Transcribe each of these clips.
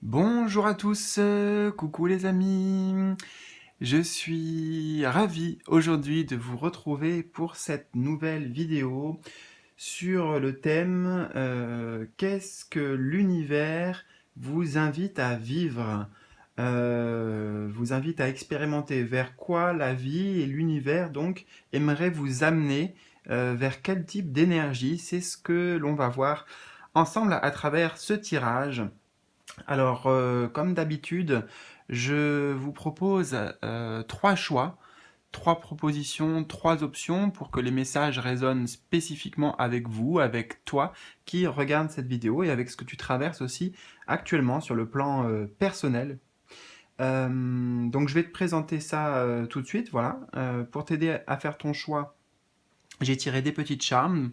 Bonjour à tous, coucou les amis. Je suis ravi aujourd'hui de vous retrouver pour cette nouvelle vidéo sur le thème qu'est-ce que l'univers vous invite à vivre, vous invite à expérimenter, vers quoi la vie et l'univers donc aimeraient vous amener, vers quel type d'énergie. C'est ce que l'on va voir ensemble à travers ce tirage. Alors, comme d'habitude, je vous propose trois choix, trois propositions, trois options pour que les messages résonnent spécifiquement avec vous, avec toi qui regarde cette vidéo et avec ce que tu traverses aussi actuellement sur le plan personnel. Donc, je vais te présenter ça tout de suite. Voilà. Pour t'aider à faire ton choix, j'ai tiré des petites charmes.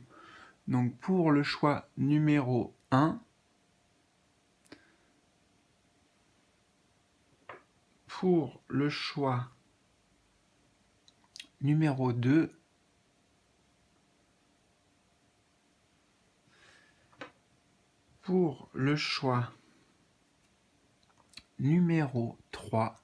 Donc, pour le choix numéro un, pour le choix numéro 2, pour le choix numéro 3,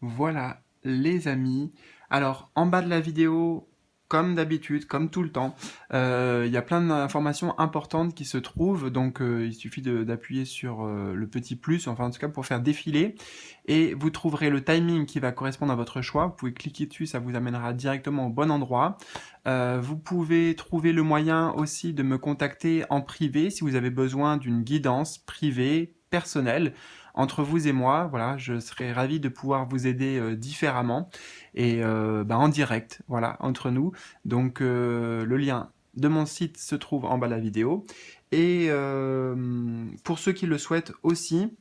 voilà les amis. Alors en bas de la vidéo, comme d'habitude, comme tout le temps, il y a plein d'informations importantes qui se trouvent, donc il suffit d'appuyer sur le petit plus, enfin en tout cas pour faire défiler, et vous trouverez le timing qui va correspondre à votre choix. Vous pouvez cliquer dessus, ça vous amènera directement au bon endroit. Vous pouvez trouver le moyen aussi de me contacter en privé si vous avez besoin d'une guidance privée, personnelle, entre vous et moi. Voilà, je serais ravi de pouvoir vous aider différemment et en direct, voilà, entre nous. Donc le lien de mon site se trouve en bas de la vidéo. Et pour ceux qui le souhaitent aussi,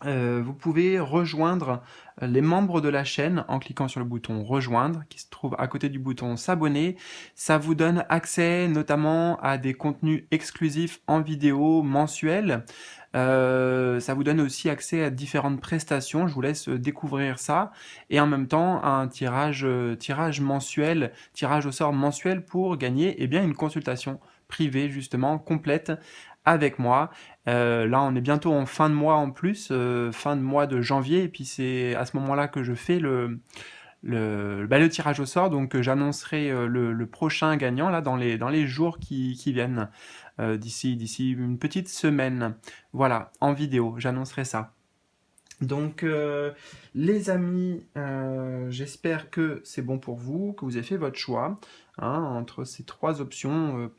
vous pouvez rejoindre les membres de la chaîne en cliquant sur le bouton rejoindre qui se trouve à côté du bouton s'abonner. Ça vous donne accès notamment à des contenus exclusifs en vidéo mensuels. Ça vous donne aussi accès à différentes prestations. Je vous laisse découvrir ça. Et en même temps, un tirage mensuel, tirage au sort mensuel pour gagner une consultation privée justement complète avec moi. Là, on est bientôt en fin de mois en plus, fin de mois de janvier, et puis c'est à ce moment-là que je fais le tirage au sort, donc j'annoncerai le prochain gagnant là dans les jours qui viennent, d'ici une petite semaine. Voilà, en vidéo, j'annoncerai ça. Donc, les amis, j'espère que c'est bon pour vous, que vous avez fait votre choix hein, entre ces trois options.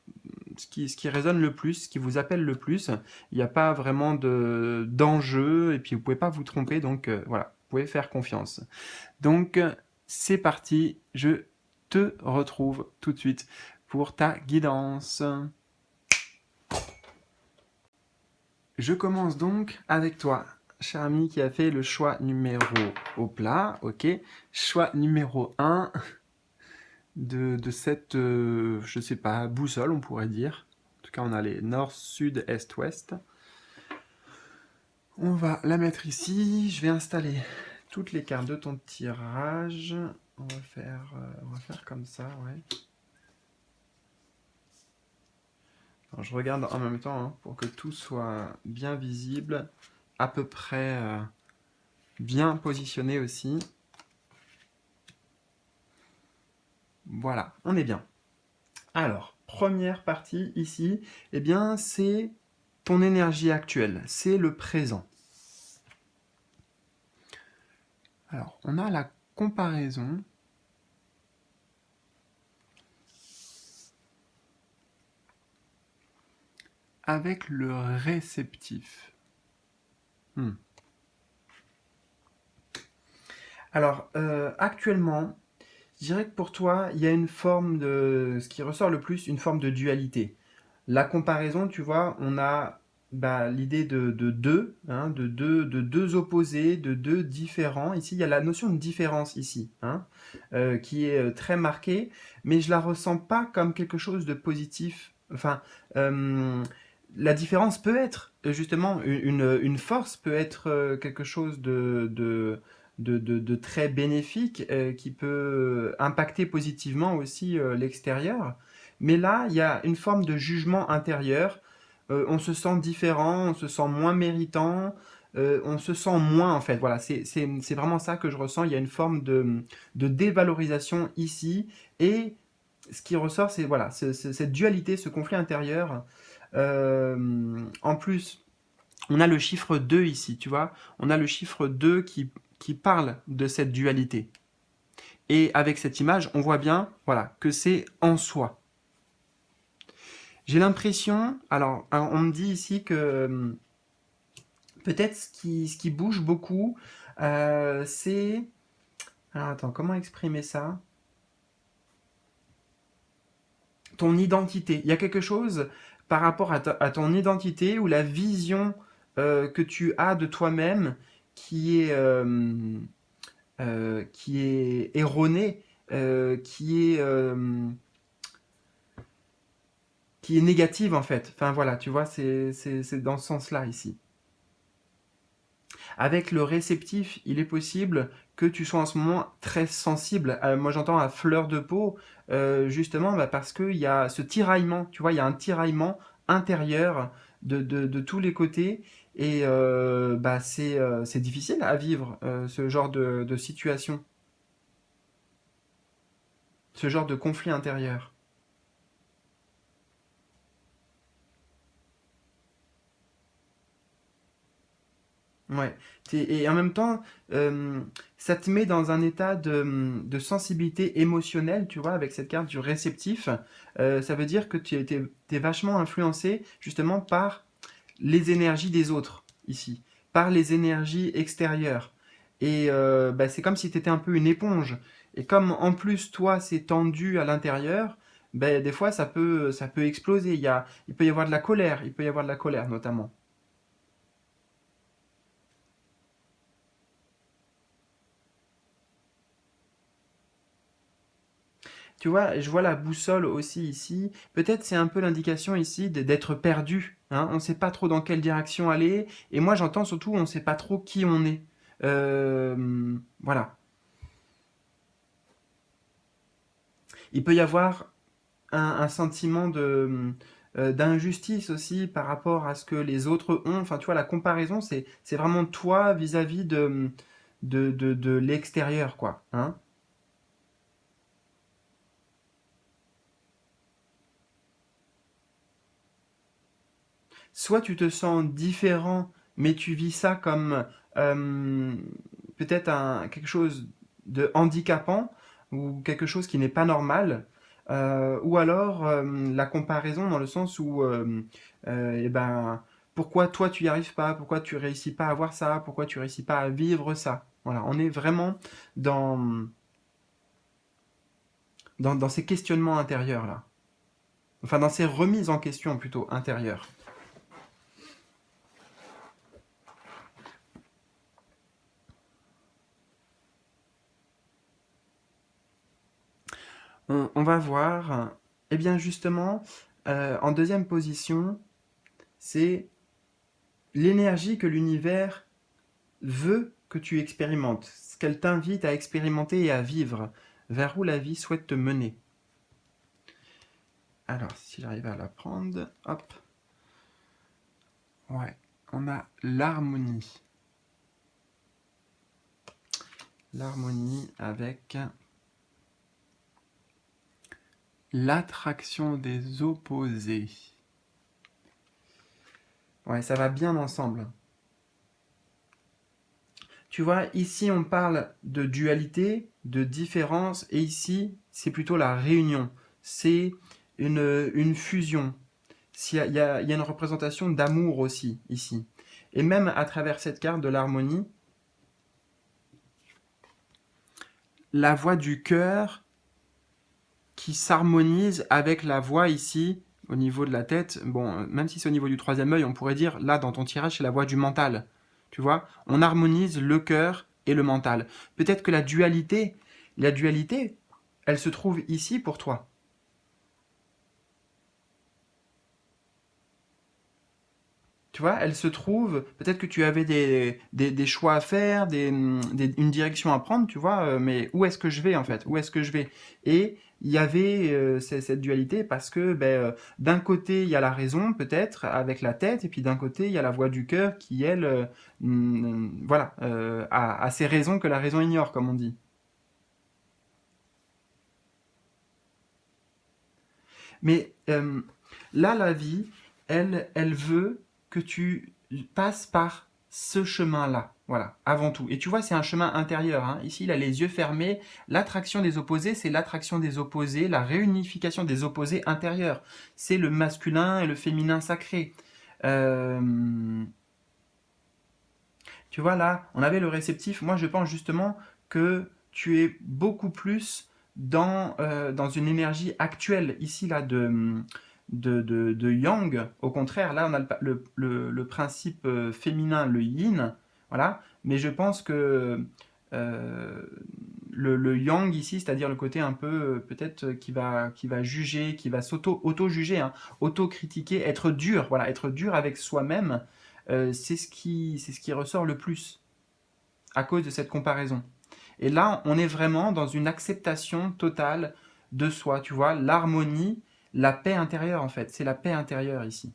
Ce qui résonne le plus, ce qui vous appelle le plus. Il n'y a pas vraiment d'enjeu et puis vous ne pouvez pas vous tromper, donc voilà, vous pouvez faire confiance. Donc, c'est parti, je te retrouve tout de suite pour ta guidance. Je commence donc avec toi, cher ami qui a fait le choix numéro au plat, ok. Choix numéro 1 de cette, je sais pas, boussole, on pourrait dire. En tout cas, on a les nord, sud, est, ouest. On va la mettre ici. Je vais installer toutes les cartes de ton tirage. On va faire comme ça, ouais. Alors, je regarde en même temps hein, pour que tout soit bien visible, à peu près bien positionné aussi. Voilà, on est bien. Alors, première partie ici, eh bien, c'est ton énergie actuelle, c'est le présent. Alors, on a la comparaison. Avec le réceptif. Alors, actuellement, je dirais que pour toi, il y a une forme de... Ce qui ressort le plus, une forme de dualité. La comparaison, tu vois, on a l'idée de deux, hein, de deux opposés, de deux différents. Ici, il y a la notion de différence ici, hein, qui est très marquée, mais je la ressens pas comme quelque chose de positif. Enfin, la différence peut être justement une force, peut être quelque chose de très bénéfique qui peut impacter positivement aussi l'extérieur. Mais là, il y a une forme de jugement intérieur on se sent différent, on se sent moins méritant, on se sent moins en fait. Voilà, c'est vraiment ça que je ressens. Il y a une forme de dévalorisation ici. Et ce qui ressort, c'est voilà, cette dualité, ce conflit intérieur. En plus, on a le chiffre 2 ici, tu vois. On a le chiffre 2 qui parle de cette dualité. Et avec cette image, on voit bien voilà, que c'est en soi. J'ai l'impression, alors on me dit ici que peut-être ce qui bouge beaucoup, c'est... Alors attends, comment exprimer ça? Ton identité. Il y a quelque chose par rapport à ton identité ou la vision que tu as de toi-même qui est erronée, qui est négative en fait. Enfin voilà, tu vois, c'est dans ce sens-là ici. Avec le réceptif, il est possible que tu sois en ce moment très sensible. Moi, j'entends à fleur de peau, justement, bah, parce qu'il y a ce tiraillement, tu vois, il y a un tiraillement intérieur de tous les côtés. Et bah, c'est difficile à vivre, ce genre de situation, ce genre de conflit intérieur. Ouais. Et en même temps, euh, ça te met dans un état de sensibilité émotionnelle, tu vois, avec cette carte du réceptif. Ça veut dire que tu es vachement influencé justement par les énergies des autres, ici, par les énergies extérieures. Et bah, c'est comme si tu étais un peu une éponge. Et comme en plus, toi, c'est tendu à l'intérieur, ben, des fois, ça peut exploser. Il peut y avoir de la colère, il peut y avoir de la colère notamment. Tu vois, je vois la boussole aussi ici. Peut-être c'est un peu l'indication ici d'être perdu. Hein. On ne sait pas trop dans quelle direction aller. Et moi, j'entends surtout, on ne sait pas trop qui on est. Voilà. Il peut y avoir un sentiment d'injustice aussi par rapport à ce que les autres ont. Enfin, tu vois, la comparaison, c'est vraiment toi vis-à-vis de l'extérieur, quoi. Hein. Soit tu te sens différent, mais tu vis ça comme euh, peut-être quelque chose de handicapant ou quelque chose qui n'est pas normal, ou alors la comparaison dans le sens où, eh ben, pourquoi toi tu n'y arrives pas, pourquoi tu réussis pas à avoir ça, pourquoi tu réussis pas à vivre ça. Voilà, on est vraiment dans, dans ces questionnements intérieurs là. Enfin, dans ces remises en question plutôt intérieures. On va voir. Eh bien, justement, en deuxième position, c'est l'énergie que l'univers veut que tu expérimentes, ce qu'elle t'invite à expérimenter et à vivre, vers où la vie souhaite te mener. Alors, si j'arrive à la prendre, hop, ouais, on a l'harmonie. L'harmonie avec l'attraction des opposés. Ouais, ça va bien ensemble. Tu vois, ici on parle de dualité, de différence, et ici c'est plutôt la réunion. C'est une fusion. Il y a une représentation d'amour aussi ici. Et même à travers cette carte de l'harmonie, la voix du cœur qui s'harmonise avec la voix ici au niveau de la tête. Bon, même si c'est au niveau du troisième œil, on pourrait dire là dans ton tirage c'est la voix du mental. Tu vois, on harmonise le cœur et le mental. Peut-être que la dualité, elle se trouve ici pour toi. Tu vois, elle se trouve, peut-être que tu avais des choix à faire, une direction à prendre, tu vois, mais où est-ce que je vais en fait? Où est-ce que je vais? Et il y avait cette dualité parce que d'un côté, il y a la raison peut-être avec la tête, et puis d'un côté, il y a la voix du cœur qui, elle, voilà, a ses raisons que la raison ignore, comme on dit. Mais là, la vie, elle veut que tu passes par ce chemin-là. Voilà, avant tout. Et tu vois, c'est un chemin intérieur, hein. Ici, il a les yeux fermés. L'attraction des opposés, c'est l'attraction des opposés, la réunification des opposés intérieurs. C'est le masculin et le féminin sacré. Euh, Tu vois, là, on avait le réceptif. Moi, je pense justement que tu es beaucoup plus dans une énergie actuelle, ici, là, de yang. Au contraire, là, on a le principe féminin, le yin. Voilà. Mais je pense que euh, le yang ici, c'est-à-dire le côté un peu peut-être qui va juger, qui va auto-juger, hein, auto-critiquer, être dur, voilà, être dur avec soi-même, c'est ce qui ressort le plus à cause de cette comparaison. Et là, on est vraiment dans une acceptation totale de soi, tu vois, l'harmonie, la paix intérieure en fait, c'est la paix intérieure ici.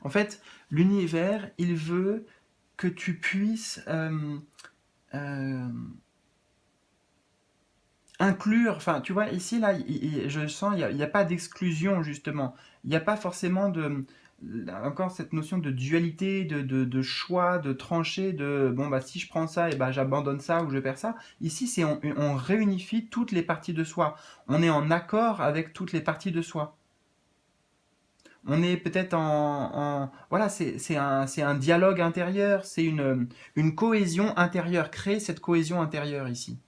En fait, l'univers, il veut que tu puisses euh, inclure, enfin, tu vois, ici, là, je sens, il y a pas d'exclusion, justement. Il n'y a pas forcément encore cette notion de dualité, de choix, de trancher, bon, bah, si je prends ça, et bah, j'abandonne ça ou je perds ça. Ici, on réunifie toutes les parties de soi. On est en accord avec toutes les parties de soi. On est peut-être voilà, c'est un dialogue intérieur, c'est une cohésion intérieure, créer cette cohésion intérieure ici.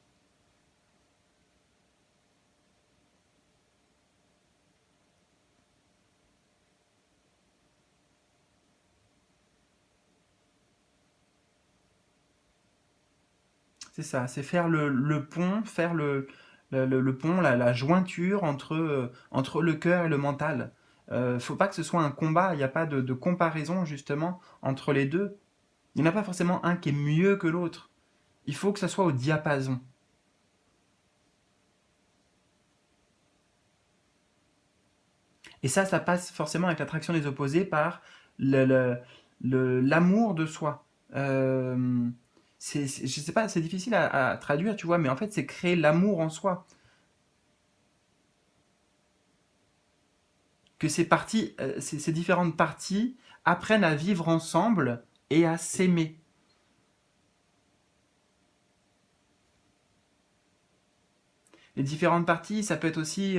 C'est ça, c'est faire le pont, faire le pont, la jointure entre le cœur et le mental. Faut pas que ce soit un combat, il n'y a pas de comparaison justement entre les deux. Il n'y en a pas forcément un qui est mieux que l'autre. Il faut que ça soit au diapason. Et ça passe forcément avec l'attraction des opposés par le- le- l'amour de soi. Je sais pas, c'est difficile à traduire, tu vois, mais en fait, c'est créer l'amour en soi. Que ces différentes parties apprennent à vivre ensemble et à s'aimer. Les différentes parties, ça peut être aussi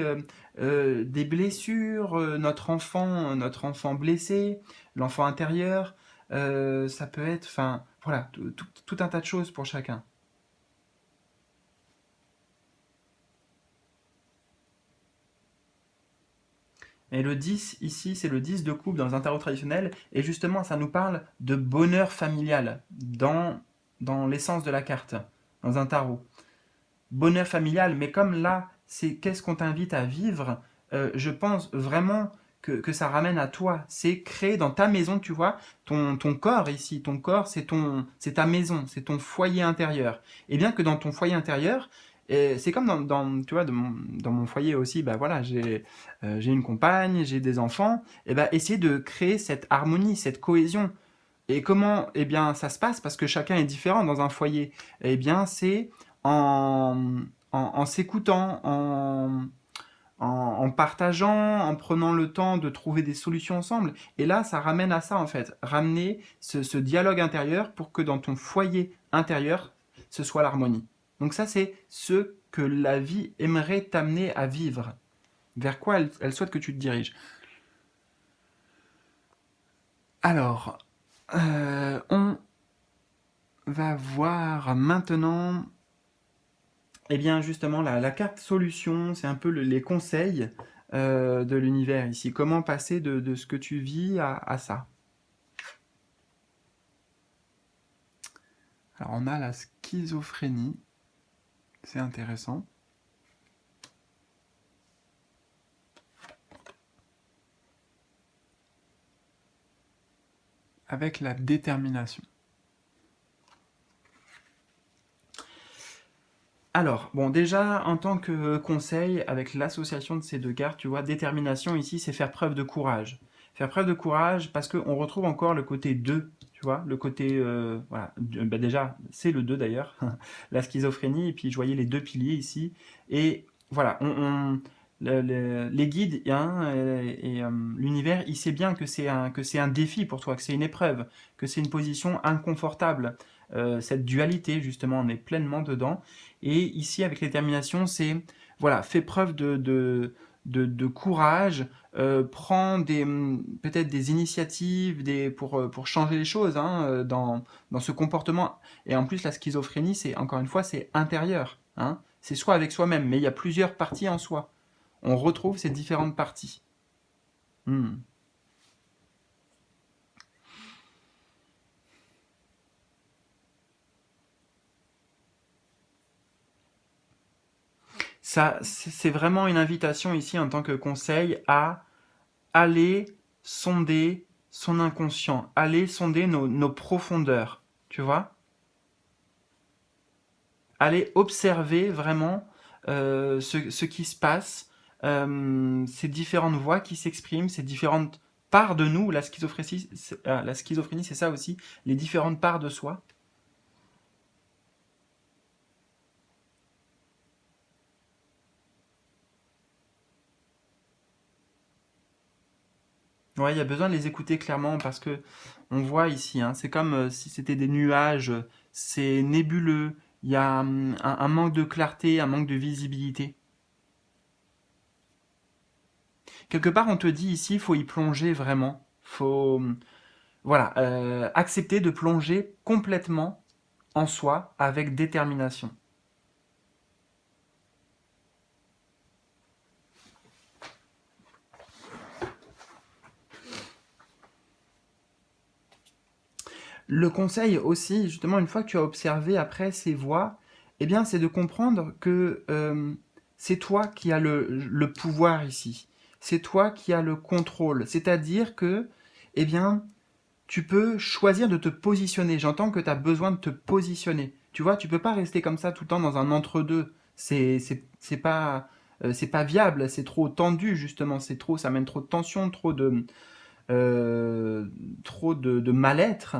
des blessures, notre enfant blessé, l'enfant intérieur. Ça peut être, enfin, voilà, tout un tas de choses pour chacun. Et le 10 ici, c'est le 10 de coupe dans un tarot traditionnel, et justement, ça nous parle de bonheur familial dans l'essence de la carte, dans un tarot. Bonheur familial, mais comme là, c'est qu'est-ce qu'on t'invite à vivre, je pense vraiment que ça ramène à toi. C'est créer dans ta maison, tu vois, ton corps ici, ton corps, c'est ta maison, c'est ton foyer intérieur. Et bien que dans ton foyer intérieur, c'est comme tu vois, dans mon foyer aussi, bah voilà, j'ai une compagne, j'ai des enfants, et bah essayer de créer cette harmonie, cette cohésion. Et comment, eh bien, ça se passe parce que chacun est différent dans un foyer. Eh bien, c'est en s'écoutant, en partageant, en prenant le temps de trouver des solutions ensemble. Et là, ça ramène à ça, en fait. Ramener ce dialogue intérieur pour que dans ton foyer intérieur, ce soit l'harmonie. Donc ça, c'est ce que la vie aimerait t'amener à vivre. Vers quoi elle souhaite que tu te diriges. Alors, on va voir maintenant. Eh bien, justement, la carte solution, c'est un peu les conseils. de l'univers ici. Comment passer de ce que tu vis à ça. Alors on a la schizophrénie, c'est intéressant. Avec la détermination. Alors, bon, déjà, en tant que conseil, avec l'association de ces deux cartes, tu vois, détermination ici, c'est faire preuve de courage. Faire preuve de courage parce qu'on retrouve encore le côté 2, tu vois, le côté, voilà, bah déjà, c'est le 2 d'ailleurs, la schizophrénie, et puis je voyais les deux piliers ici, et voilà, les guides hein, et l'univers, il sait bien que c'est un défi pour toi, que c'est une épreuve, que c'est une position inconfortable. Cette dualité, justement, on est pleinement dedans. Et ici, avec les terminations, c'est, voilà, fais preuve de courage, prends peut-être des initiatives pour changer les choses hein, dans ce comportement. Et en plus, la schizophrénie, c'est, encore une fois, c'est intérieur. Hein. C'est soi avec soi-même, mais il y a plusieurs parties en soi. On retrouve ces différentes parties. Hmm. Ça, c'est vraiment une invitation ici en tant que conseil à aller sonder son inconscient, aller sonder nos profondeurs, tu vois? Aller observer vraiment ce qui se passe, ces différentes voix qui s'expriment, ces différentes parts de nous. La schizophrénie, c'est ça aussi, les différentes parts de soi. Ouais, il y a besoin de les écouter clairement parce que on voit ici, hein, c'est comme si c'était des nuages, c'est nébuleux, il y a un manque de clarté, un manque de visibilité. Quelque part, on te dit ici, il faut y plonger vraiment. Faut, voilà, accepter de plonger complètement en soi avec détermination. Le conseil aussi, justement, une fois que tu as observé après ces voix, eh bien, c'est de comprendre que c'est toi qui as le pouvoir ici. C'est toi qui as le contrôle. C'est-à-dire que, eh bien, tu peux choisir de te positionner. J'entends que tu as besoin de te positionner. Tu vois, tu peux pas rester comme ça tout le temps dans un entre-deux. C'est pas viable, c'est trop tendu justement, c'est trop, ça mène trop de tension, euh, trop de mal-être.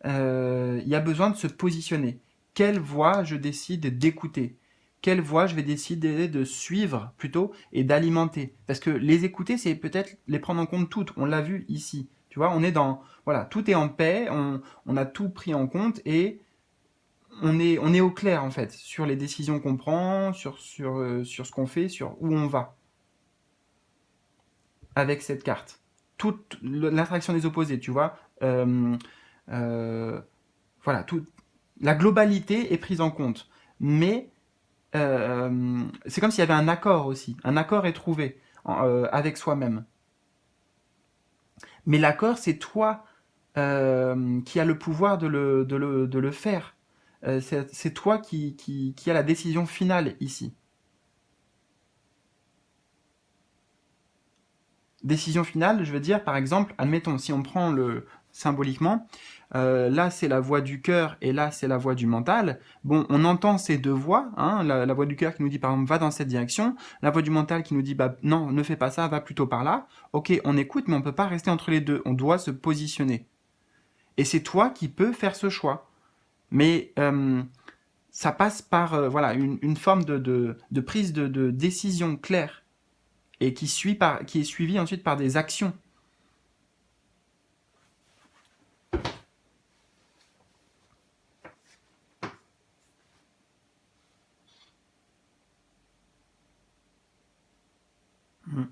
Il y a besoin de se positionner. Quelle voix je décide d'écouter? Quelle voix je vais décider de suivre plutôt et d'alimenter? Parce que les écouter, c'est peut-être les prendre en compte toutes. On l'a vu ici. Tu vois, on est dans, voilà, tout est en paix, on a tout pris en compte et on est au clair en fait sur les décisions qu'on prend, sur ce qu'on fait, sur où on va avec cette carte. Toute l'attraction des opposés, tu vois. Euh, voilà, la globalité est prise en compte. Mais c'est comme s'il y avait un accord aussi. Un accord est trouvé avec soi-même. Mais l'accord, c'est toi qui as le pouvoir de le faire. C'est toi qui as la décision finale ici. Décision finale, je veux dire, par exemple, admettons, si on prend le symboliquement, là c'est la voix du cœur et là c'est la voix du mental. Bon, on entend ces deux voix, hein, la voix du cœur qui nous dit par exemple va dans cette direction, la voix du mental qui nous dit bah non, ne fais pas ça, va plutôt par là. Ok, on écoute, mais on peut pas rester entre les deux. On doit se positionner. Et c'est toi qui peux faire ce choix. Mais ça passe par voilà une forme de prise de décision claire et qui est suivie ensuite par des actions. Mm.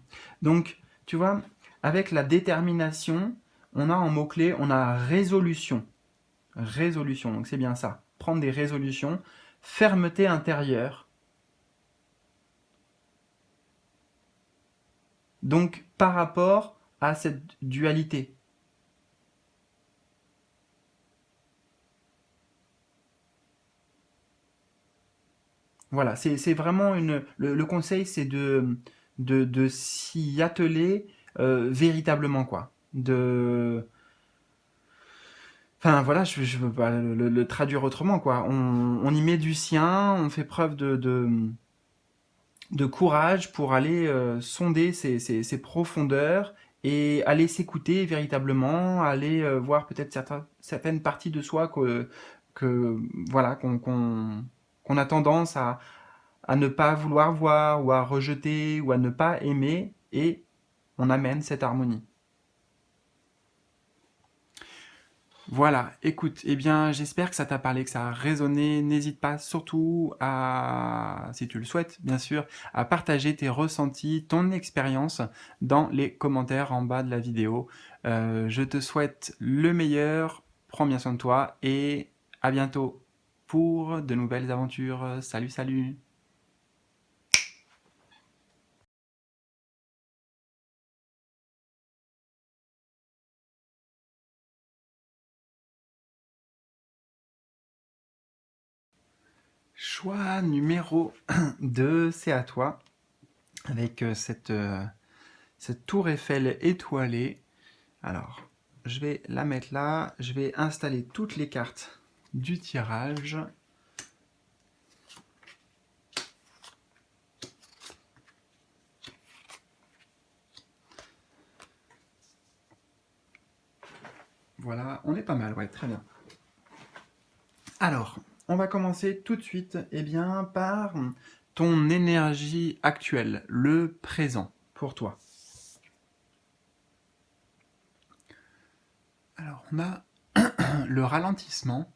Donc, tu vois, avec la détermination, on a en mot-clé, on a résolution. Résolution, donc c'est bien ça. Prendre des résolutions. Fermeté intérieure. Donc, par rapport à cette dualité. Voilà, c'est vraiment le conseil, c'est de s'y atteler véritablement, quoi. Enfin, voilà, je veux pas le traduire autrement, quoi. On y met du sien, on fait preuve de courage pour aller sonder ces profondeurs et aller s'écouter véritablement, aller voir peut-être certaines parties de soi voilà, qu'on a tendance à ne pas vouloir voir ou à rejeter ou à ne pas aimer et on amène cette harmonie. Voilà, écoute, eh bien, j'espère que ça t'a parlé, que ça a résonné. N'hésite pas surtout à, si tu le souhaites, bien sûr, à partager tes ressentis, ton expérience dans les commentaires en bas de la vidéo. Je te souhaite le meilleur, prends bien soin de toi et à bientôt pour de nouvelles aventures. Salut, salut! Choix numéro 2, c'est à toi, avec cette tour Eiffel étoilée. Alors, je vais la mettre là, je vais installer toutes les cartes du tirage. Voilà, on est pas mal, ouais, très bien. Alors, on va commencer tout de suite bien, par ton énergie actuelle, le présent, pour toi. Alors, on a le ralentissement,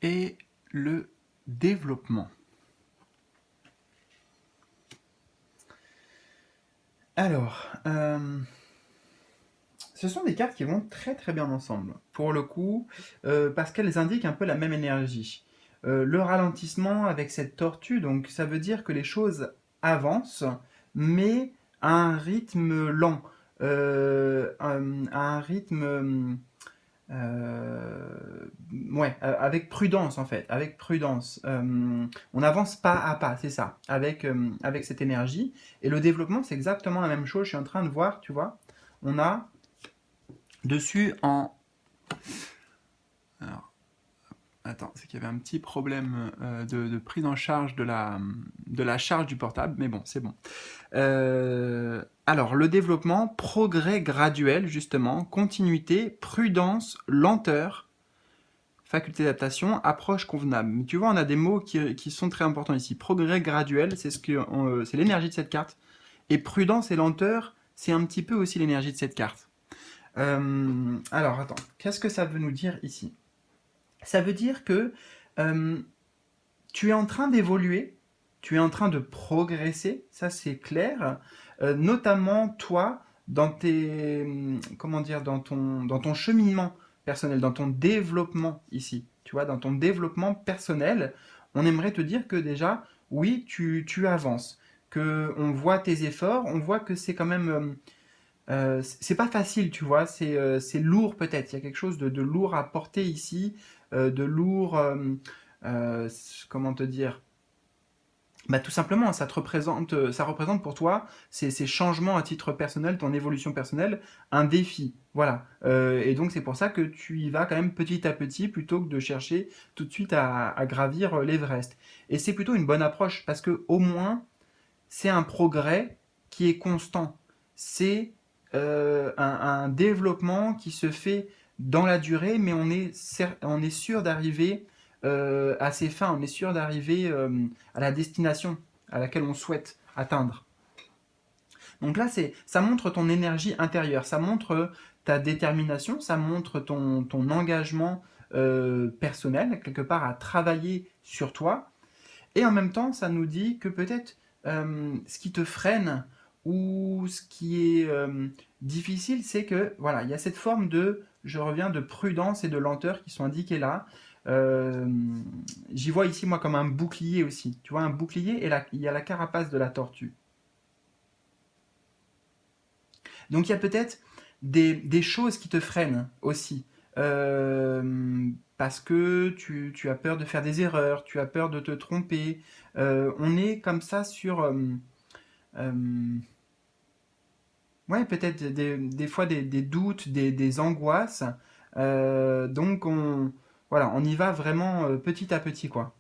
et le développement. Alors, ce sont des cartes qui vont très très bien ensemble, pour le coup, parce qu'elles indiquent un peu la même énergie. Le ralentissement avec cette tortue, donc ça veut dire que les choses avancent, mais à un rythme lent, à un rythme ouais, avec prudence en fait, avec prudence. On avance pas à pas, c'est ça, avec cette énergie. Et le développement, c'est exactement la même chose. Je suis en train de voir, tu vois, on a dessus en... Alors, attends, c'est qu'il y avait un petit problème de prise en charge de la charge du portable, mais bon, c'est bon. Alors, le développement, progrès graduel, justement, continuité, prudence, lenteur, faculté d'adaptation, approche convenable. Mais tu vois, on a des mots qui sont très importants ici. Progrès graduel, c'est l'énergie de cette carte. Et prudence et lenteur, c'est un petit peu aussi l'énergie de cette carte. Alors, attends, qu'est-ce que ça veut nous dire ici? Ça veut dire que euh, tu es en train d'évoluer, tu es en train de progresser, ça c'est clair, notamment toi, dans comment dire, dans ton cheminement personnel, dans ton développement ici, tu vois, dans ton développement personnel, on aimerait te dire que déjà, oui, tu avances, que on voit tes efforts, on voit que c'est quand même, c'est pas facile, tu vois, c'est lourd peut-être, il y a quelque chose de lourd à porter ici, de lourd, euh, comment te dire, bah, tout simplement, ça représente pour toi ces changements à titre personnel, ton évolution personnelle, un défi. Voilà. Et donc c'est pour ça que tu y vas quand même petit à petit plutôt que de chercher tout de suite à gravir l'Everest. Et c'est plutôt une bonne approche parce que au moins c'est un progrès qui est constant. C'est un développement qui se fait dans la durée, mais on est sûr d'arriver à ses fins, on est sûr d'arriver à la destination à laquelle on souhaite atteindre. Donc là, ça montre ton énergie intérieure, ça montre ta détermination, ça montre ton engagement personnel, quelque part à travailler sur toi. Et en même temps, ça nous dit que peut-être ce qui te freine ou ce qui est difficile, c'est que voilà, il y a cette forme de, je reviens, de prudence et de lenteur qui sont indiquées là. Euh, J'y vois ici, moi, comme un bouclier aussi. Tu vois, un bouclier et il y a la carapace de la tortue. Donc il y a peut-être des choses qui te freinent aussi. Parce que tu as peur de faire des erreurs, tu as peur de te tromper. On est comme ça sur... euh, ouais, peut-être des fois des doutes, des angoisses. Donc voilà, on y va vraiment petit à petit, quoi.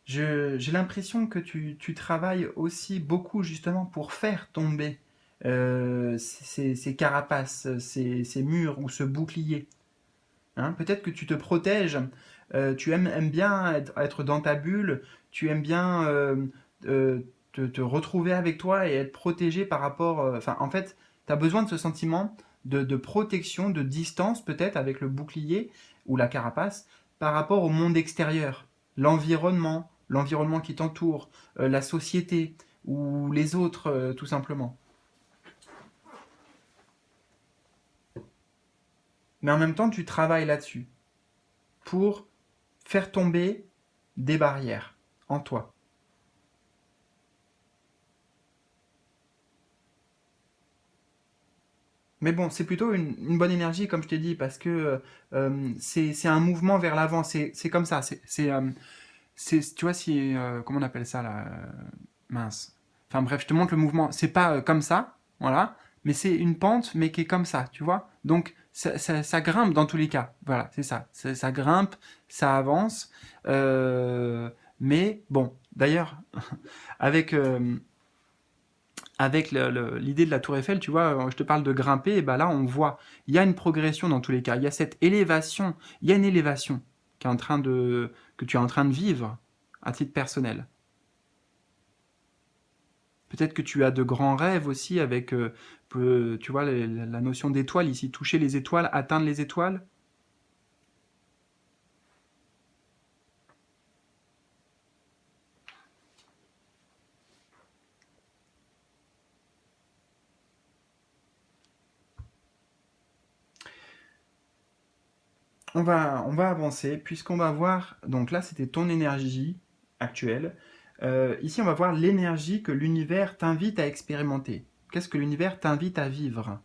J'ai l'impression que tu travailles aussi beaucoup justement pour faire tomber ces carapaces, ces murs ou ce bouclier. Hein. Peut-être que tu te protèges, tu aimes bien être dans ta bulle, tu aimes bien te retrouver avec toi et être protégé par rapport... Enfin, en fait, tu as besoin de ce sentiment de protection, de distance peut-être avec le bouclier ou la carapace par rapport au monde extérieur, l'environnement qui t'entoure, la société ou les autres tout simplement. Mais en même temps, tu travailles là-dessus pour faire tomber des barrières en toi. Mais bon, c'est plutôt une bonne énergie, comme je t'ai dit, parce que c'est un mouvement vers l'avant. C'est comme ça. Tu vois, si, comment on appelle ça là mince. Enfin bref, je te montre le mouvement. C'est pas comme ça, voilà, mais c'est une pente, mais qui est comme ça, tu vois. Donc ça grimpe dans tous les cas. Voilà, c'est ça. Ça grimpe, ça avance. Euh, mais bon, d'ailleurs, avec avec l'idée de la tour Eiffel, tu vois, je te parle de grimper, et ben là on voit, il y a une progression dans tous les cas, il y a cette élévation, il y a une élévation que tu es en train de vivre à titre personnel. Peut-être que tu as de grands rêves aussi avec, tu vois, la notion d'étoile ici, toucher les étoiles, atteindre les étoiles. On va avancer puisqu'on va voir, donc là c'était ton énergie actuelle. Ici on va voir l'énergie que l'univers t'invite à expérimenter. Qu'est-ce que l'univers t'invite à vivre?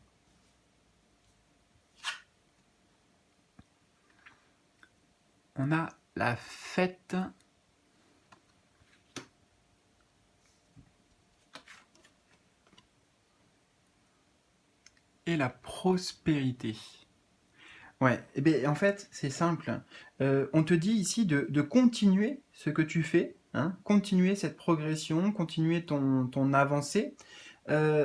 On a la fête et la prospérité. Ouais, et bien, en fait, c'est simple. On te dit ici de continuer ce que tu fais, hein, continuer cette progression, continuer ton avancée,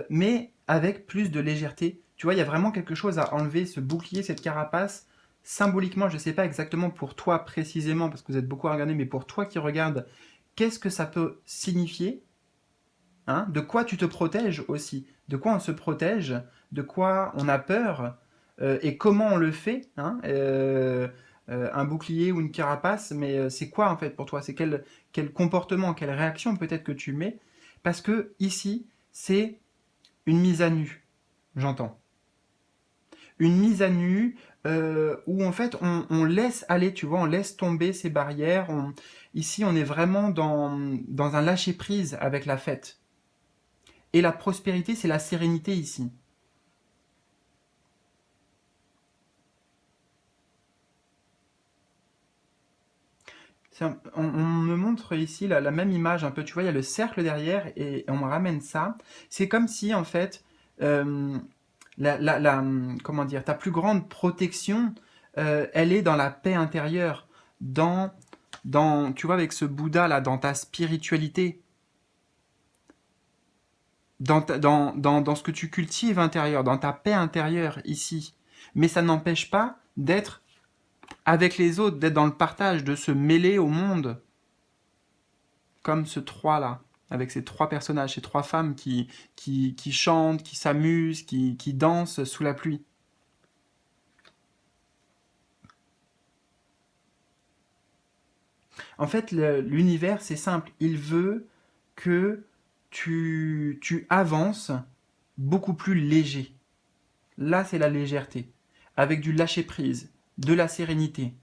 mais avec plus de légèreté. Tu vois, il y a vraiment quelque chose à enlever, ce bouclier, cette carapace. Symboliquement, je ne sais pas exactement pour toi précisément, parce que vous êtes beaucoup à regarder, mais pour toi qui regardes, qu'est-ce que ça peut signifier, hein? De quoi tu te protèges aussi? De quoi on se protège? De quoi on a peur? Et comment on le fait, hein? Un bouclier ou une carapace, mais c'est quoi en fait pour toi? C'est quel comportement, quelle réaction peut-être que tu mets? Parce que ici, c'est une mise à nu, j'entends. Une mise à nu où en fait on laisse aller, tu vois, on laisse tomber ces barrières. Ici, on est vraiment dans un lâcher-prise avec la fête. Et la prospérité, c'est la sérénité ici. On me montre ici la même image un peu, tu vois, il y a le cercle derrière et on me ramène ça. C'est comme si, en fait, euh, comment dire, ta plus grande protection, elle est dans la paix intérieure, tu vois, avec ce Bouddha là, dans ta spiritualité, dans ce que tu cultives intérieur, dans ta paix intérieure ici. Mais ça n'empêche pas d'être avec les autres, d'être dans le partage, de se mêler au monde, comme ce trois-là, avec ces trois personnages, ces trois femmes qui chantent, qui s'amusent, qui dansent sous la pluie. En fait, l'univers, c'est simple. Il veut que tu avances beaucoup plus léger. Là, c'est la légèreté, avec du lâcher-prise, de la sérénité.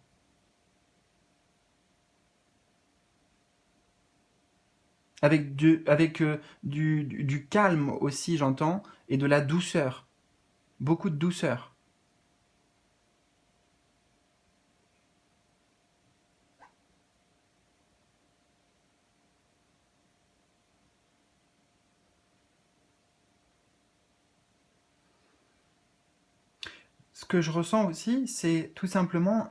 Avec du calme aussi, j'entends, et de la douceur. Beaucoup de douceur. Ce que je ressens aussi, c'est tout simplement,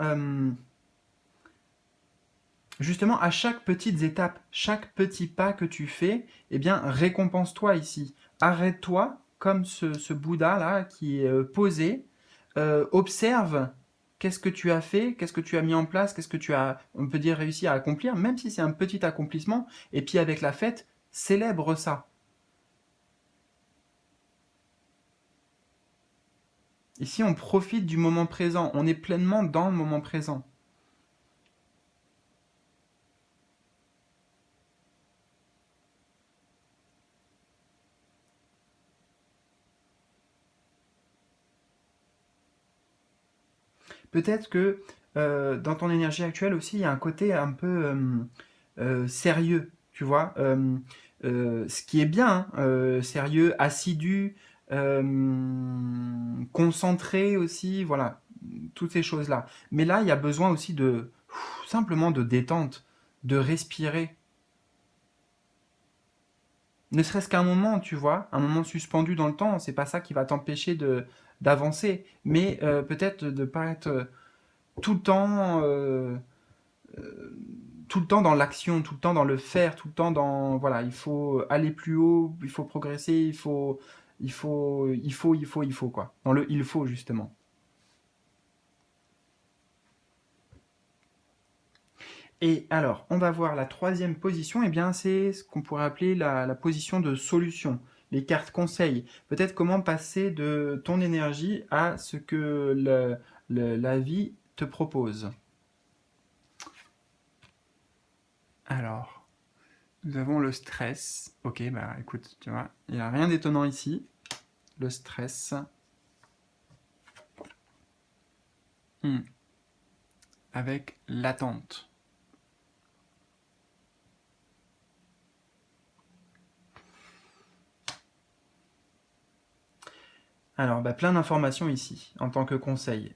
justement, à chaque petite étape, chaque petit pas que tu fais, eh bien, récompense-toi ici. Arrête-toi, comme ce Bouddha-là, qui est posé, observe qu'est-ce que tu as fait, qu'est-ce que tu as mis en place, qu'est-ce que tu as, on peut dire, réussi à accomplir, même si c'est un petit accomplissement, et puis avec la fête, célèbre ça. Ici, on profite du moment présent, on est pleinement dans le moment présent. Peut-être que dans ton énergie actuelle aussi, il y a un côté un peu sérieux, tu vois. Ce qui est bien, hein, sérieux, assidu, concentré aussi, voilà, toutes ces choses-là. Mais là, il y a besoin aussi de simplement de détente, de respirer. Ne serait-ce qu'un moment, tu vois, un moment suspendu dans le temps, c'est pas ça qui va t'empêcher de d'avancer, mais peut-être de ne pas être tout le temps dans l'action, tout le temps dans le faire, tout le temps dans voilà, il faut aller plus haut, il faut progresser, il faut quoi. Dans le il faut justement. Et alors, on va voir la troisième position, et bien c'est ce qu'on pourrait appeler la position de solution. Les cartes conseils. Peut-être comment passer de ton énergie à ce que la vie te propose. Alors, nous avons le stress. Ok, bah écoute, tu vois, il n'y a rien d'étonnant ici. Le stress. Hmm. Avec l'attente. Alors, bah, plein d'informations ici, en tant que conseil.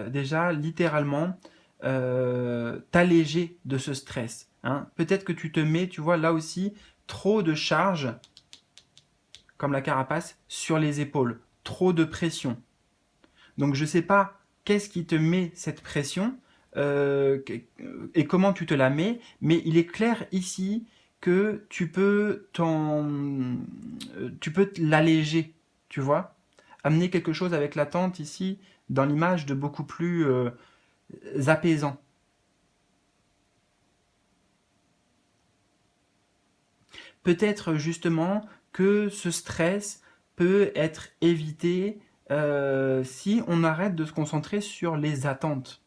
Déjà, littéralement, t'alléger de ce stress. Hein. Peut-être que tu te mets, tu vois, là aussi, trop de charge, comme la carapace, sur les épaules. Trop de pression. Donc, je ne sais pas qu'est-ce qui te met cette pression et comment tu te la mets, mais il est clair ici que tu peux l'alléger, tu vois, amener quelque chose avec l'attente ici dans l'image de beaucoup plus apaisant. Peut-être justement que ce stress peut être évité si on arrête de se concentrer sur les attentes.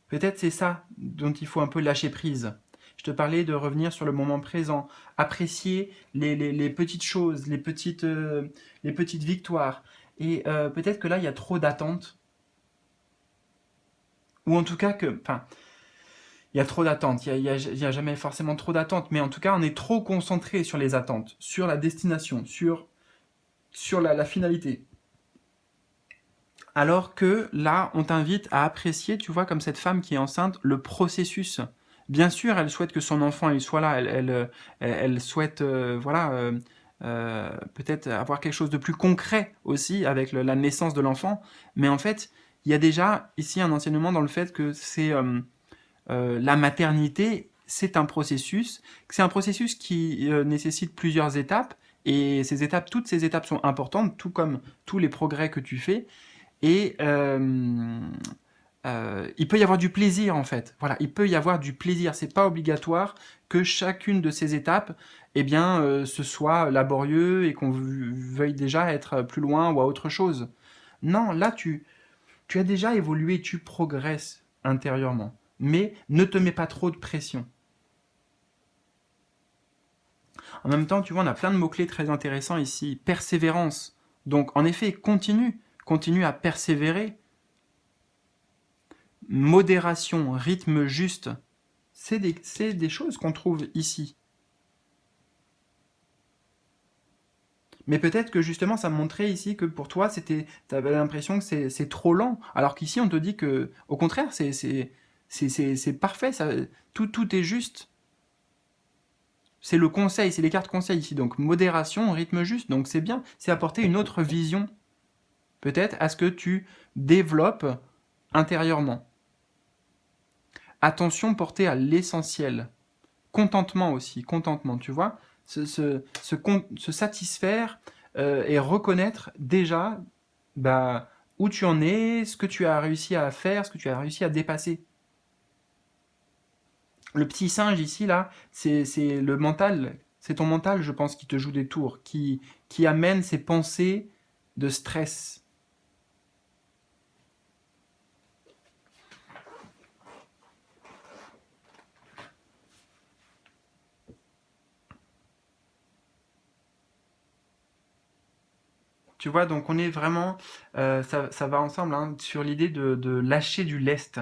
Peut-être c'est ça dont il faut un peu lâcher prise. Je te parlais de revenir sur le moment présent, apprécier les petites choses, les petites victoires. Et peut-être que là, il y a trop d'attentes, ou en tout cas que, enfin, il y a trop d'attentes, il y a jamais forcément trop d'attentes, mais en tout cas, on est trop concentré sur les attentes, sur la destination, sur la finalité. Alors que là, on t'invite à apprécier, tu vois, comme cette femme qui est enceinte, le processus. Bien sûr, elle souhaite que son enfant il soit là, elle souhaite, voilà, peut-être avoir quelque chose de plus concret aussi avec la naissance de l'enfant. Mais en fait, il y a déjà ici un enseignement dans le fait que c'est la maternité, c'est un processus qui nécessite plusieurs étapes. Et toutes ces étapes sont importantes, tout comme tous les progrès que tu fais. Et il peut y avoir du plaisir en fait. Voilà, il peut y avoir du plaisir. C'est pas obligatoire que chacune de ces étapes, eh bien, ce soit laborieux et qu'on veuille déjà être plus loin ou à autre chose. Non, là tu as déjà évolué, tu progresses intérieurement. mais ne te mets pas trop de pression. En même temps, tu vois, on a plein de mots-clés très intéressants ici. Persévérance. Donc, en effet, continue à persévérer. Modération, rythme juste. C'est des choses qu'on trouve ici. Mais peut-être que justement, ça montrait ici que pour toi, tu avais l'impression que c'est trop lent. Alors qu'ici, on te dit que, au contraire, c'est parfait. Tout est juste. C'est le conseil, c'est les cartes conseil ici. Donc modération, rythme juste. Donc c'est bien. C'est apporter une autre vision, peut-être, à ce que tu développes intérieurement. Attention portée à l'essentiel. Contentement aussi, contentement, tu vois. Se satisfaire et reconnaître déjà bah, où tu en es, ce que tu as réussi à faire, ce que tu as réussi à dépasser. Le petit singe ici, là, c'est le mental, c'est ton mental, je pense, qui te joue des tours, qui amène ces pensées de stress. Tu vois, donc on est vraiment, ça va ensemble, hein, sur l'idée de lâcher du lest.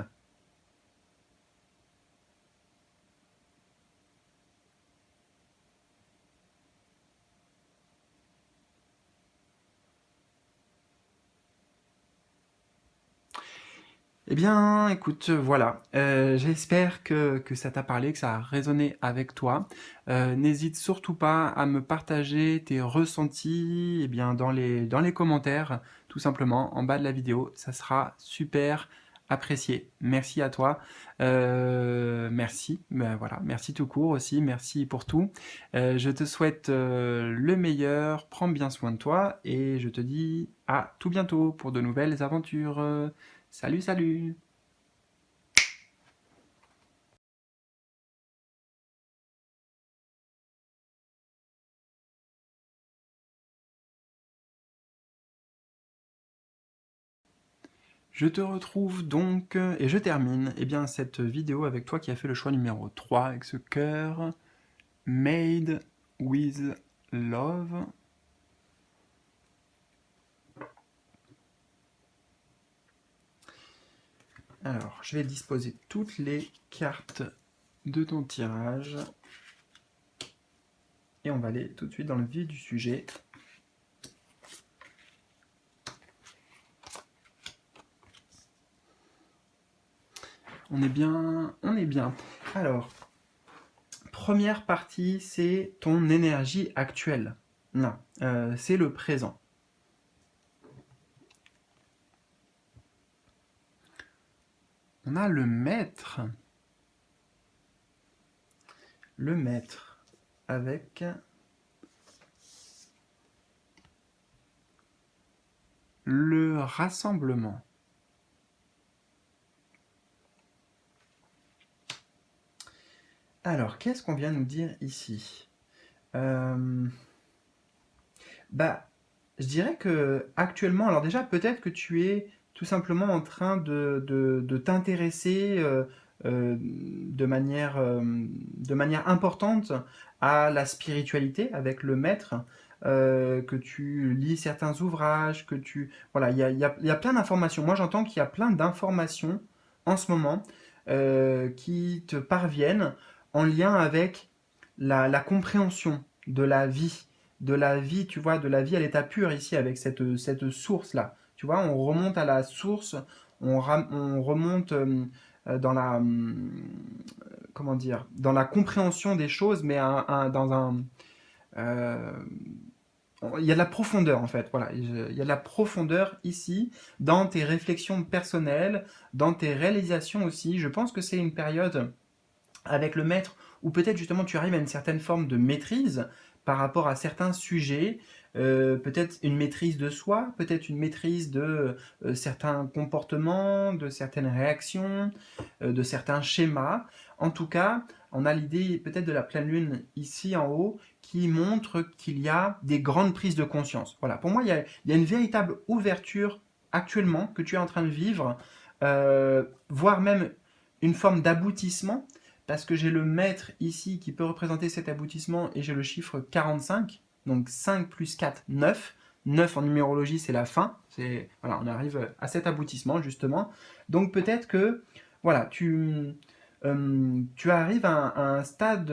Eh bien, écoute, voilà. J'espère que ça t'a parlé, que ça a résonné avec toi. N'hésite surtout pas à me partager tes ressentis eh bien, dans les commentaires, tout simplement, en bas de la vidéo. Ça sera super apprécié. Merci à toi. Merci. Ben, voilà. Merci tout court aussi. Merci pour tout. Je te souhaite le meilleur. Prends bien soin de toi et je te dis à tout bientôt pour de nouvelles aventures. Salut, salut! Je te retrouve donc et je termine eh bien, cette vidéo avec toi qui a fait le choix numéro 3 avec ce cœur Made with Love. Alors, je vais disposer toutes les cartes de ton tirage et on va aller tout de suite dans le vif du sujet. On est bien, on est bien. Alors, première partie, c'est ton énergie actuelle. Non, c'est le présent. On a le maître. Le maître avec le rassemblement. Alors, qu'est-ce qu'on vient nous dire ici? Bah, je dirais que actuellement, alors déjà, peut-être que tu es tout simplement en train de t'intéresser de manière importante à la spiritualité avec le maître, que tu lis certains ouvrages, que tu... Voilà, il y a plein d'informations. Moi, j'entends qu'il y a plein d'informations en ce moment qui te parviennent en lien avec la compréhension de la vie, tu vois, de la vie à l'état pur ici avec cette source-là. Tu vois, on remonte à la source, on remonte dans la, comment dire, dans la compréhension des choses, mais dans un, euh, il y a de la profondeur en fait, voilà, il y a de la profondeur ici dans tes réflexions personnelles, dans tes réalisations aussi. Je pense que c'est une période avec le maître, où peut-être justement tu arrives à une certaine forme de maîtrise par rapport à certains sujets, peut-être une maîtrise de soi, peut-être une maîtrise de certains comportements, de certaines réactions, de certains schémas. En tout cas, on a l'idée peut-être de la pleine lune ici en haut qui montre qu'il y a des grandes prises de conscience. Voilà, pour moi, il y a une véritable ouverture actuellement que tu es en train de vivre, voire même une forme d'aboutissement, parce que j'ai le maître ici qui peut représenter cet aboutissement et j'ai le chiffre 45, donc 5 plus 4, 9. 9 en numérologie, c'est la fin. Voilà, on arrive à cet aboutissement, justement. Donc peut-être que voilà, tu arrives à un stade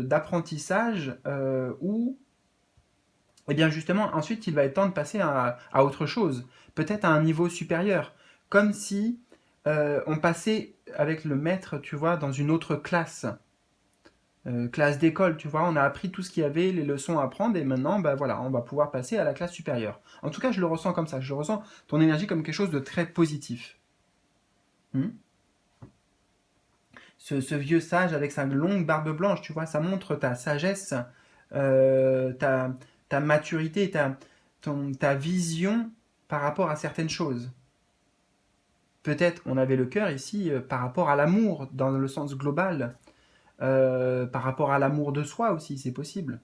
d'apprentissage où, eh bien justement, ensuite, il va être temps de passer à autre chose, peut-être à un niveau supérieur, comme si on passait avec le maître, tu vois, dans une autre classe, classe d'école, tu vois, on a appris tout ce qu'il y avait, les leçons à apprendre, et maintenant, bah voilà, on va pouvoir passer à la classe supérieure. En tout cas, je le ressens comme ça, je ressens ton énergie comme quelque chose de très positif. Hmm. Ce vieux sage avec sa longue barbe blanche, tu vois, ça montre ta sagesse, euh, ta, ta maturité, ta vision par rapport à certaines choses. Peut-être on avait le cœur ici par rapport à l'amour dans le sens global, par rapport à l'amour de soi aussi, c'est possible.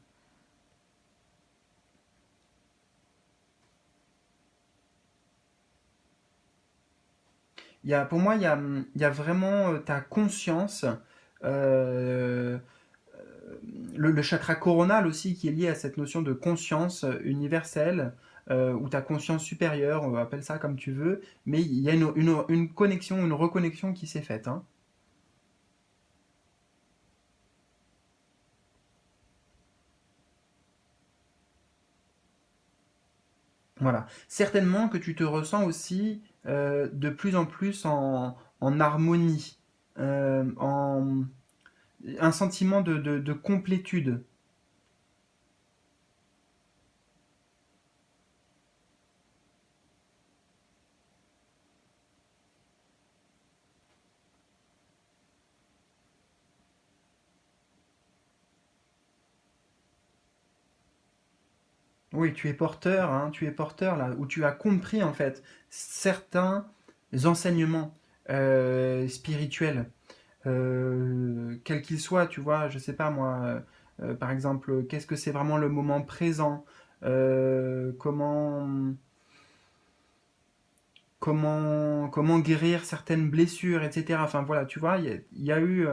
Pour moi, il y a vraiment ta conscience, euh, le chakra coronal aussi qui est lié à cette notion de conscience universelle, ou ta conscience supérieure, on appelle ça comme tu veux, mais il y a une connexion, une reconnexion qui s'est faite, hein. Voilà. Certainement que tu te ressens aussi de plus en plus en harmonie, en un sentiment de complétude. Oui, tu es porteur, hein, tu es porteur là, où tu as compris en fait certains enseignements spirituels, quels qu'ils soient, tu vois, je sais pas moi, par exemple, qu'est-ce que c'est vraiment le moment présent, comment, comment guérir certaines blessures, etc. Enfin voilà, tu vois, il y a eu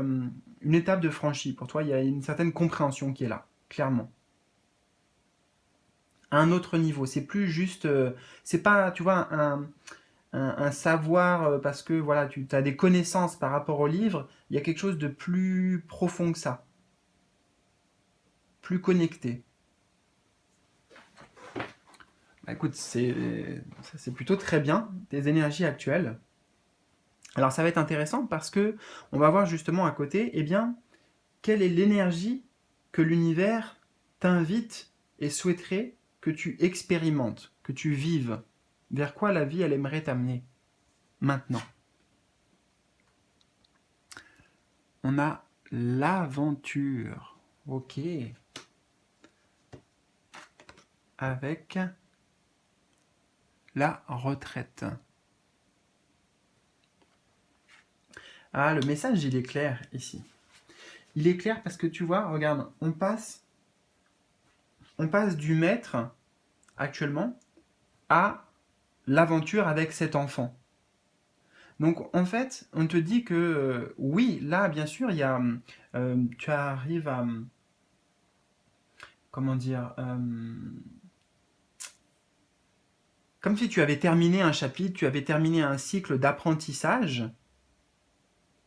une étape de franchie pour toi, il y a une certaine compréhension qui est là, clairement. À un autre niveau, c'est plus juste, c'est pas, tu vois, un savoir parce que voilà, tu as des connaissances par rapport au livre, il y a quelque chose de plus profond que ça, plus connecté. Bah, écoute, c'est plutôt très bien, tes énergies actuelles. Alors ça va être intéressant parce que on va voir justement à côté, eh bien, quelle est l'énergie que l'univers t'invite et souhaiterait que tu expérimentes, que tu vives, vers quoi la vie elle aimerait t'amener maintenant. On a l'aventure, ok, avec la retraite. Ah, le message il est clair ici. Il est clair parce que tu vois, regarde, on passe du maître actuellement à l'aventure avec cet enfant. Donc en fait, on te dit que oui, là bien sûr, il y a, tu arrives à, comment dire, comme si tu avais terminé un chapitre, tu avais terminé un cycle d'apprentissage,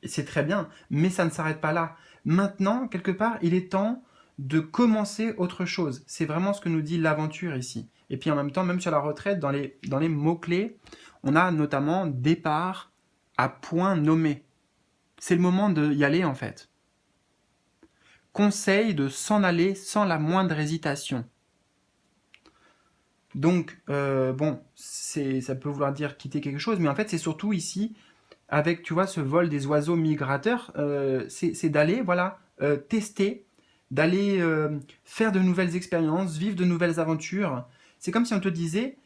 et c'est très bien, mais ça ne s'arrête pas là. Maintenant, quelque part, il est temps de commencer autre chose. C'est vraiment ce que nous dit l'aventure ici. Et puis en même temps, même sur la retraite, dans les mots-clés, on a notamment départ à point nommé. C'est le moment d'y aller en fait. Conseil de s'en aller sans la moindre hésitation. Donc, bon, ça peut vouloir dire quitter quelque chose, mais en fait, c'est surtout ici, avec, tu vois, ce vol des oiseaux migrateurs, c'est d'aller, voilà, tester, d'aller faire de nouvelles expériences, vivre de nouvelles aventures. C'est comme si on te disait,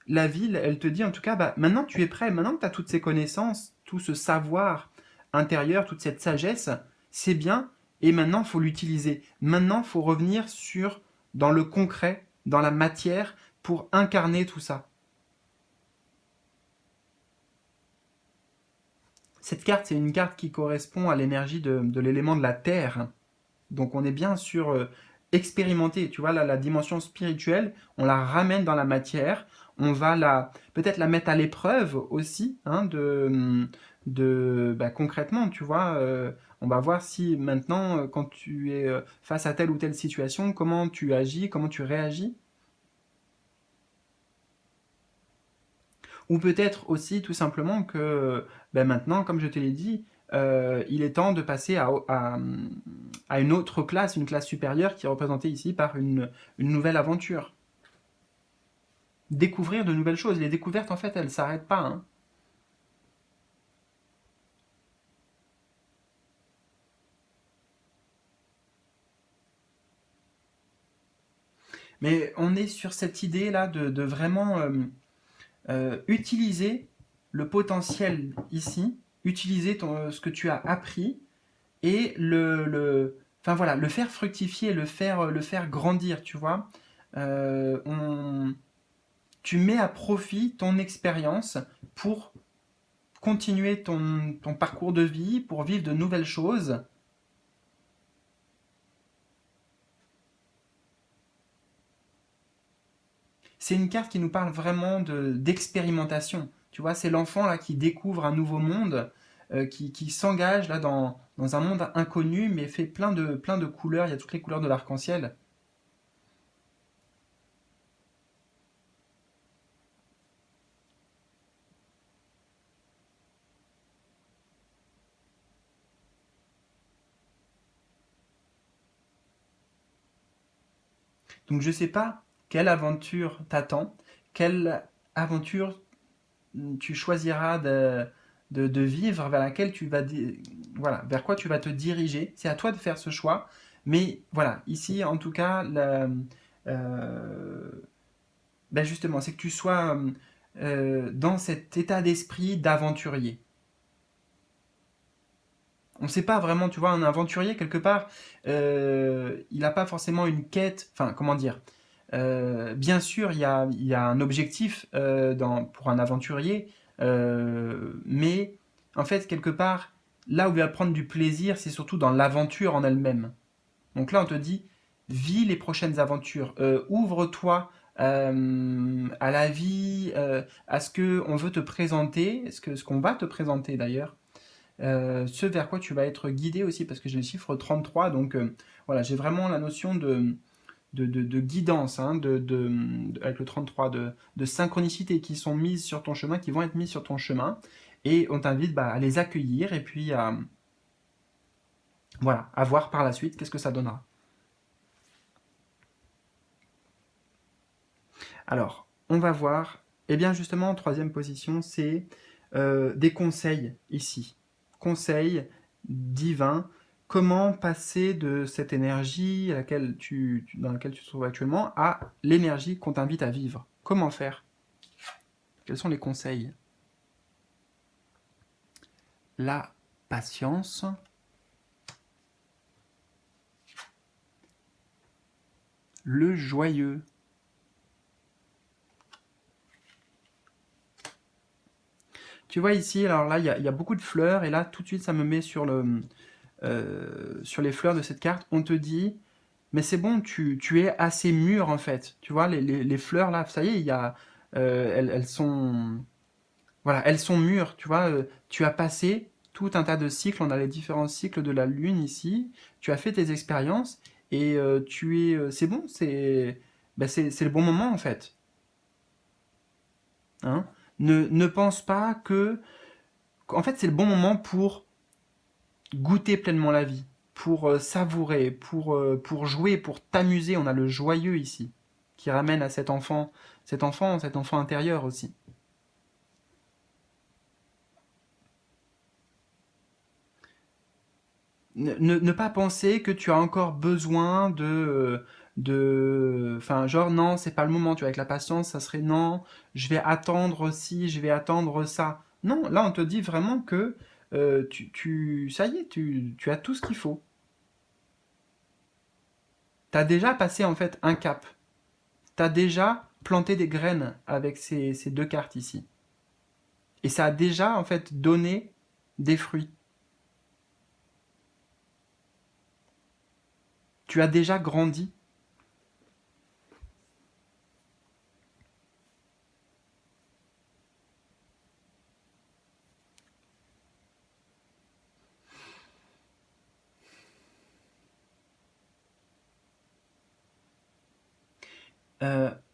la ville, elle te dit en tout cas, bah, maintenant tu es prêt, maintenant que tu as toutes ces connaissances, tout ce savoir intérieur, toute cette sagesse, c'est bien, et maintenant il faut l'utiliser. Maintenant il faut revenir dans le concret, dans la matière, pour incarner tout ça. Cette carte, c'est une carte qui correspond à l'énergie de l'élément de la terre. Donc on est bien sur expérimenter, tu vois, la dimension spirituelle, on la ramène dans la matière, on va peut-être la mettre à l'épreuve aussi, hein, concrètement, tu vois, on va voir si maintenant, quand tu es face à telle ou telle situation, comment tu agis, comment tu réagis. Ou peut-être aussi tout simplement que maintenant, comme je te l'ai dit, il est temps de passer à une autre classe, une classe supérieure qui est représentée ici par une nouvelle aventure. Découvrir de nouvelles choses. Les découvertes, en fait, elles ne s'arrêtent pas, hein. Mais on est sur cette idée-là de vraiment utiliser le potentiel ici, utiliser ce que tu as appris et enfin voilà, le faire fructifier, le faire grandir, tu vois. On, Tu mets à profit ton expérience pour continuer ton parcours de vie, pour vivre de nouvelles choses. C'est une carte qui nous parle vraiment d'expérimentation. Tu vois, c'est l'enfant là qui découvre un nouveau monde, qui s'engage là dans un monde inconnu, mais fait plein de couleurs. Il y a toutes les couleurs de l'arc-en-ciel. Donc je sais pas quelle aventure t'attend, quelle aventure tu choisiras de vivre, vers laquelle voilà, vers quoi tu vas te diriger. C'est à toi de faire ce choix. Mais voilà, ici, en tout cas, euh, justement, c'est que tu sois dans cet état d'esprit d'aventurier. On ne sait pas vraiment, tu vois, un aventurier, quelque part, il n'a pas forcément une quête, enfin, comment dire, bien sûr, il y a un objectif pour un aventurier, mais en fait, quelque part, là où il va prendre du plaisir, c'est surtout dans l'aventure en elle-même. Donc là, on te dit, vis les prochaines aventures, ouvre-toi à la vie, à ce que on veut te présenter, ce qu'on va te présenter d'ailleurs, ce vers quoi tu vas être guidé aussi, parce que j'ai le chiffre 33, donc voilà, j'ai vraiment la notion de guidance, hein, avec le 33, de synchronicité qui sont mises sur ton chemin, qui vont être mises sur ton chemin, et on t'invite à les accueillir et puis voilà, à voir par la suite qu'est-ce que ça donnera. Alors, on va voir, et bien justement en troisième position, c'est des conseils ici. Conseils divins, comment passer de cette énergie dans laquelle tu te trouves actuellement à l'énergie qu'on t'invite à vivre. Comment faire? Quels sont les conseils? La patience, le joyeux. Tu vois ici, alors là, il y a beaucoup de fleurs, et là, tout de suite, ça me met sur les fleurs de cette carte. On te dit, mais c'est bon, tu es assez mûr en fait. Tu vois, les fleurs là, ça y est, elles sont, voilà, elles sont mûres. Tu vois, tu as passé tout un tas de cycles. On a les différents cycles de la lune ici. Tu as fait tes expériences et c'est bon, c'est le bon moment en fait. Hein. Ne pense pas en fait, c'est le bon moment pour goûter pleinement la vie, pour savourer, pour jouer, pour t'amuser. On a le joyeux ici, qui ramène à cet enfant intérieur aussi. Ne pas penser que tu as encore besoin enfin, genre, non, c'est pas le moment, tu vois, avec la patience, ça serait non, je vais attendre ci, je vais attendre ça. Non, là, on te dit vraiment que ça y est, tu as tout ce qu'il faut. Tu as déjà passé, en fait, un cap. Tu as déjà planté des graines avec ces deux cartes ici. Et ça a déjà, en fait, donné des fruits. Tu as déjà grandi.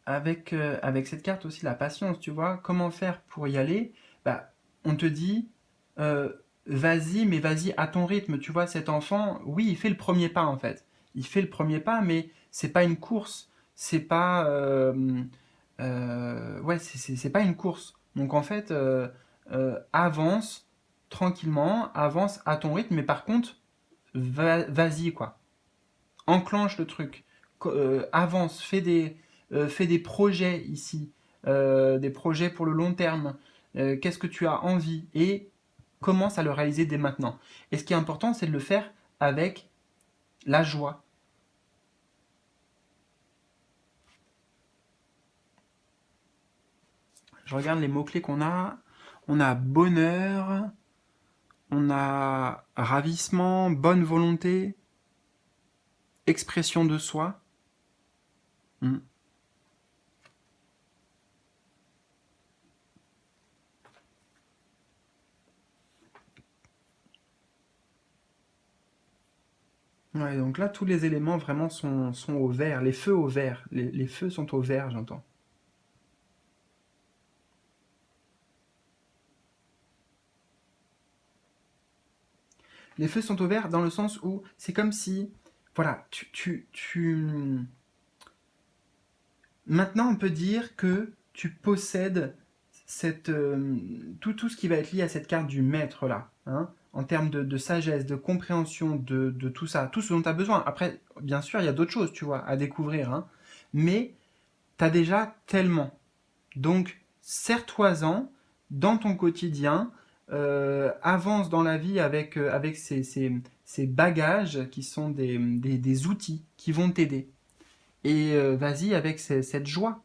Avec cette carte aussi, la patience, tu vois, comment faire pour y aller? Bah, on te dit, euh, vas-y, mais vas-y à ton rythme, tu vois, cet enfant, oui, il fait le premier pas en fait. Il fait le premier pas, mais c'est pas une course, c'est pas, ouais, c'est pas une course. Donc en fait, avance tranquillement, avance à ton rythme, mais par contre, vas-y quoi, enclenche le truc, avance, fais des projets ici, des projets pour le long terme. Qu'est-ce que tu as envie et commence à le réaliser dès maintenant. Et ce qui est important, c'est de le faire avec la joie. Je regarde les mots-clés qu'on a. On a bonheur, on a ravissement, bonne volonté, expression de soi. Mm. Ouais, donc là, tous les éléments vraiment sont au vert, les feux au vert. Les feux sont au vert, j'entends. Les feux sont au vert dans le sens où c'est comme si, voilà, maintenant on peut dire que tu possèdes cette, tout ce qui va être lié à cette carte du maître là, hein, en termes de sagesse, de compréhension de tout ça, tout ce dont tu as besoin. Après, bien sûr, il y a d'autres choses, tu vois, à découvrir, hein, mais tu as déjà tellement. Donc, serre-toi-en dans ton quotidien, avance dans la vie avec ces bagages qui sont des outils qui vont t'aider. Et vas-y avec cette joie.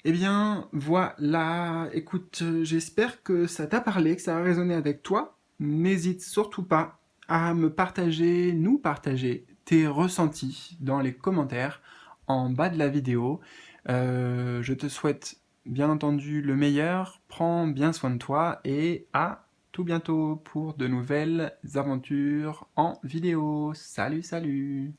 Eh bien, voilà. Écoute, j'espère que ça t'a parlé, que ça a résonné avec toi. N'hésite surtout pas à me partager, nous partager tes ressentis dans les commentaires en bas de la vidéo. Je te souhaite bien entendu le meilleur. Prends bien soin de toi et à tout bientôt pour de nouvelles aventures en vidéo. Salut, salut!